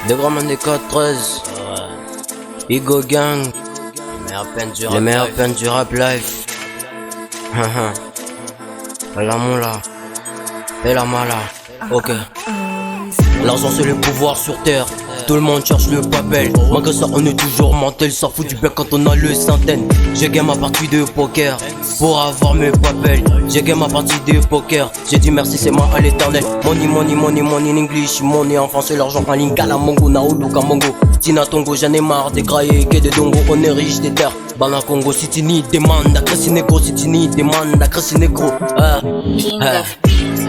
Des grands man des 4-13. Igo Gang. Les meilleurs peines du rap life. La moula. Et la mala. Ok. L'argent c'est le pouvoir sur terre. Tout le monde cherche le papel. Malgré ça on est toujours mental. Ça fout du bec quand on a le centaine. J'ai gagné ma partie de poker pour avoir mes papels. J'ai gagné ma partie de poker. J'ai dit merci c'est moi à l'éternel. Money money money money in English. Money en français l'argent en ligne. Gala mongo naoulou kamongo. Tina Tongo j'en ai marre des graillés que des dongo. On est riche des terres. Bana Congo si tu n'y demandes à Crescinego. Si tu n'y demandes à Crescinego.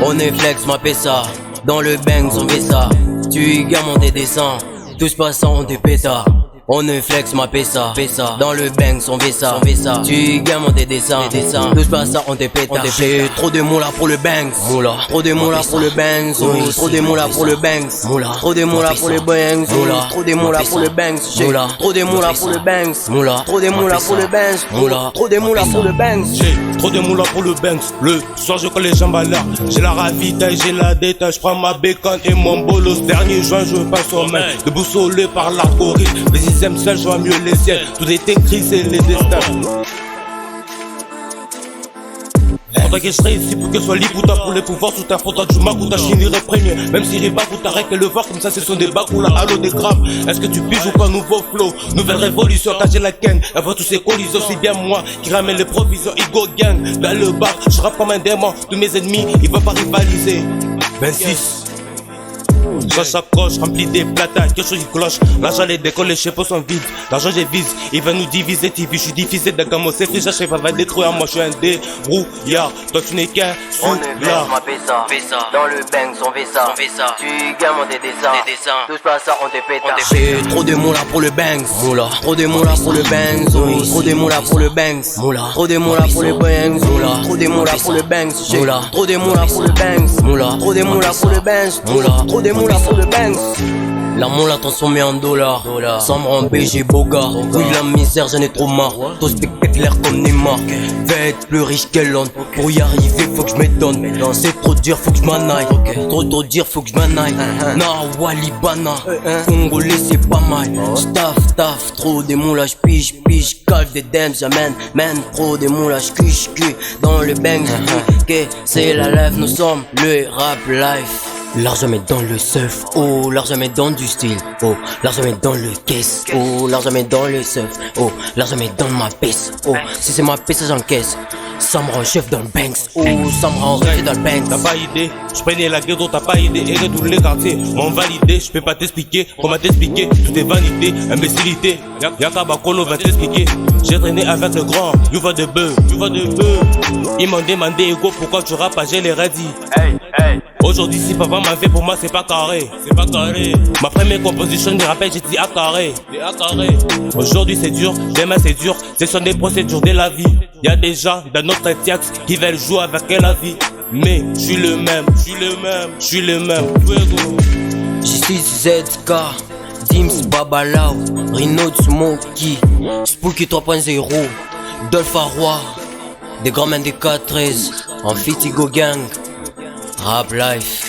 On est flex ma pesa. Dans le bang on fait ça. Tu gammes des dessins. Tout se passe en des pétards. On est flex ma pesa. Dans le bang on fait ça. Tu gammes des dessins. Tout se passe en des pétards. J'ai trop de moula pour le bang. Trop de moula pour le bang. Trop de moula pour le bang. Trop de moula pour le bang. Trop de moula pour le bang. Trop de moula pour le bang. Trop de moula pour le bang. Trop de moula pour le bang. J'ai trop de moula pour le bang. Le soir je colle les jambes à l'air. J'ai la ravitaille, j'ai la détaille. J'prends ma bacon et mon bolos. Dernier juin je passe au main. Déboussolé par l'algorithme. Les aiment seul, je vois mieux les ciels. Tout est écrit, c'est les destins. Faudrait que je serai ici pour que soit libre ou t'as pour les pouvoirs sous ta faute. Tu m'as t'as finirai premier. Même si les bacs ou t'arrêtes que le voir comme ça, ce sont des bacs ou la halo des grammes. Est-ce que tu piges ou pas nouveau flow? Nouvelle révolution, cacher la ken. Elle voit tous ces collisions, c'est bien moi qui ramène les provisions. Igo Gang, dans le bac, je rappe comme un démon. Tous mes ennemis, ils veulent pas rivaliser. 26. Dans sa coche, rempli des platanes, quelque chose qui cloche. L'argent les décolle, les chapeaux sont vides. L'argent j'ai vise, il va nous diviser. TV, je suis difficile de gamo, c'est friche, chef va détruire. Moi je suis un débrouillard, toi tu n'es qu'un soulard. On est ma pesa. Dans le bang on fait ça. Tu gammes des dessins. Tout se passe en des pétards. J'ai trop de moula pour le bang. Trop de moula pour le bang. Trop de moula pour le bang. Trop de moula pour le bang. Trop de moula pour le bang. Trop de moula pour le bang. Trop de moula pour le bang. Trop de moula pour le bang. La moula transformée en dollars. Sombre en BG Boga. Oui la misère j'en ai trop marre. Tout spectaculaire comme Neymar. Vais être plus riche qu'elle Londres. Pour y arriver faut que je m'étonne. C'est trop dur faut que je m'en aille. Trop dur faut que je m'en aille. Nawali Bana. Congolais c'est pas mal. Staff trop des moulas pige. Calve des dams j'amène. Man trop des moulas cuche. Dans le bang c'est la life. Nous sommes le rap life. L'argent met dans le surf, oh, l'argent met dans du style, oh, l'argent met dans le caisse, oh, l'argent met dans le surf, oh, l'argent met dans ma pisse, oh, si c'est ma pisse j'encaisse, ça me rend chef dans le banks, oh, ça me rend riche dans le banks. T'as pas idée, j'prenais la ghetto, t'as pas idée, et tous les quartiers m'ont validé, j'peux pas t'expliquer, comment t'expliquer, tout est vanité, imbécilité, Yaka Bakolo va t'expliquer, j'ai traîné avec le grand, you vas de bœuf, ils m'ont demandé, Ego, pourquoi tu rappes, j'ai les radis. Aujourd'hui si papa m'a fait pour moi c'est pas carré. Ma première composition de rappel j'ai dit à carré. Aujourd'hui c'est dur, demain c'est dur. Ce sont des procédures de la vie. Y'a des gens dans notre tiax qui veulent jouer avec la vie. Mais je suis le même. J6ZK, Dims Babalao, Rino Smokey, Spooky 3.0, Dolph Arroy, des grands men des 4-13, en fit Igo Gang. Rap life.